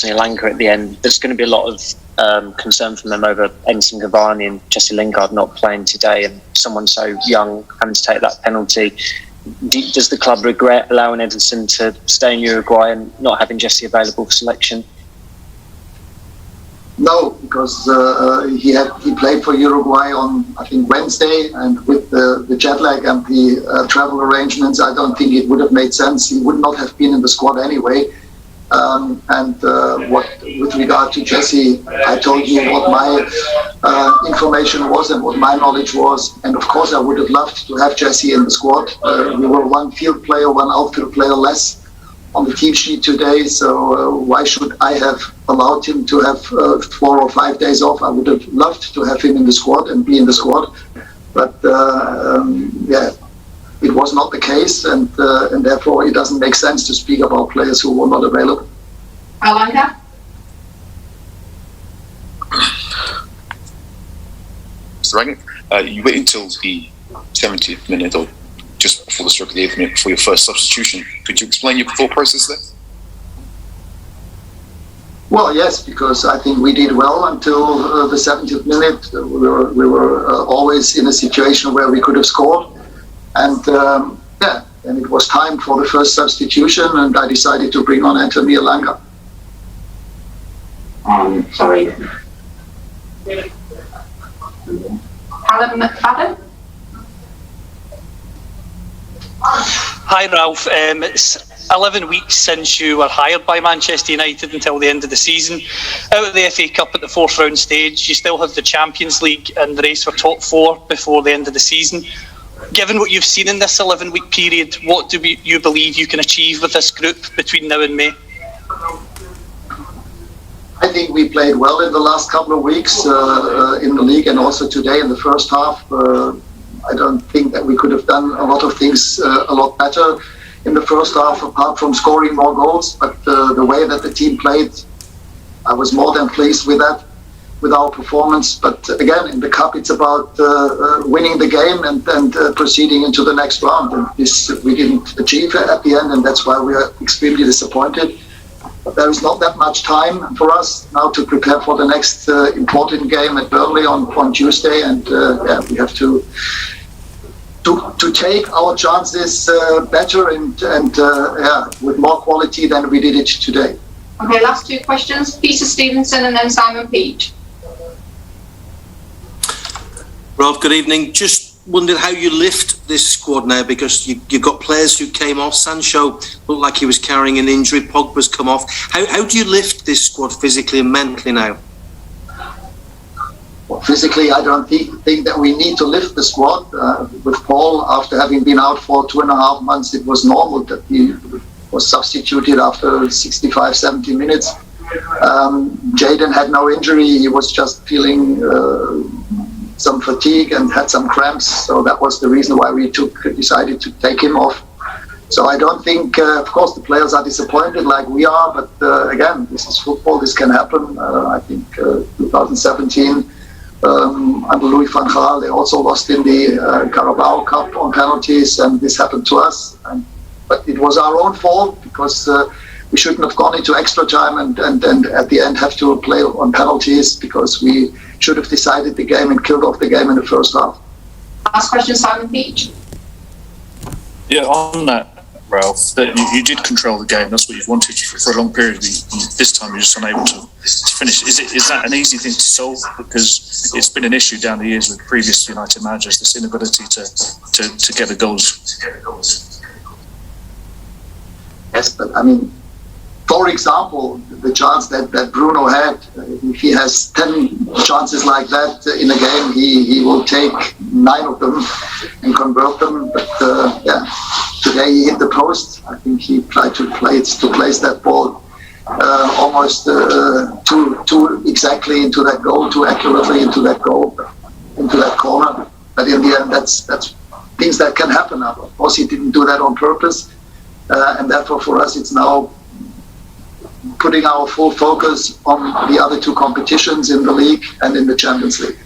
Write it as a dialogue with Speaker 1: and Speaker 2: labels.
Speaker 1: Lanka at the end. There's going to be a lot of concern from them over Edinson Cavani and Jesse Lingard not playing today, and someone so young having to take that penalty. Does the club regret allowing Edinson to stay in Uruguay and not having Jesse available for selection?
Speaker 2: No, because he played for Uruguay on, I think, Wednesday, and with the jet lag and the travel arrangements, I don't think it would have made sense. He would not have been in the squad anyway. With regard to Jesse, I told you what my information was and what my knowledge was, and of course I would have loved to have Jesse in the squad. We were one field player, one outfield player less on the team sheet today, so why should I have allowed him to have 4 or 5 days off? I would have loved to have him in the squad and be in the squad, but it was not the case, and therefore it doesn't make sense to speak about players who were not available.
Speaker 3: Alanga?
Speaker 4: Mr. Rangnick, you wait until the 70th minute or just before the stroke of the 8th minute for your first substitution. Could you explain your thought process there?
Speaker 2: Well, yes, because I think we did well until the 70th minute. We were always in a situation where we could have scored. And and it was time for the first substitution, and I decided to bring on Anthony Alanga.
Speaker 3: Sorry. Alan McFadden?
Speaker 5: Hi Ralf, it's 11 weeks since you were hired by Manchester United until the end of the season. Out of the FA Cup at the 4th round stage, you still have the Champions League and the race for top 4 before the end of the season. Given what you've seen in this 11-week period, what do you believe you can achieve with this group between now and May?
Speaker 2: I think we played well in the last couple of weeks in the league, and also today in the first half. I don't think that we could have done a lot of things a lot better in the first half, apart from scoring more goals. But the way that the team played, I was more than pleased with that, with our performance. But again, in the cup, it's about winning the game and proceeding into the next round. And this we didn't achieve at the end, and that's why we are extremely disappointed. But there is not that much time for us now to prepare for the next important game at Burnley on Tuesday, and we have to take our chances better and with more quality than we did it today.
Speaker 3: Okay, last 2 questions. Peter Stevenson and then Simon Peach.
Speaker 6: Ralf, good evening. Just wondered how you lift this squad now, because you've got players who came off. Sancho looked like he was carrying an injury. Pogba's come off. How do you lift this squad physically and mentally now?
Speaker 2: Well, physically, I don't think that we need to lift the squad. With Paul, after having been out for 2.5 months, it was normal that he was substituted after 65, 70 minutes. Jadon had no injury. He was just feeling some fatigue and had some cramps. So that was the reason why we decided to take him off. So I don't think, of course, the players are disappointed like we are. But again, this is football. This can happen. I think 2017, under Louis van Gaal, they also lost in the Carabao Cup on penalties, and this happened to us. But it was our own fault, because we shouldn't have gone into extra time and at the end have to play on penalties, because we should have decided the game and killed off the game in the first half.
Speaker 3: Last question, Simon Peach.
Speaker 4: Yeah, on that, Ralf, that you did control the game. That's what you've wanted for a long period. This time you're just unable to finish. Is that an easy thing to solve? Because it's been an issue down the years with previous United managers, this inability to get the goals.
Speaker 2: Yes, but I mean, for example, the chance that Bruno had, if he has 10 chances like that in a game, he will take 9 of them and convert them. But today he hit the post. I think he tried to place that ball almost too exactly into that goal, too accurately into that goal, into that corner. But in the end, that's things that can happen. Of course, he didn't do that on purpose, and therefore for us, it's now putting our full focus on the other 2 competitions in the league and in the Champions League.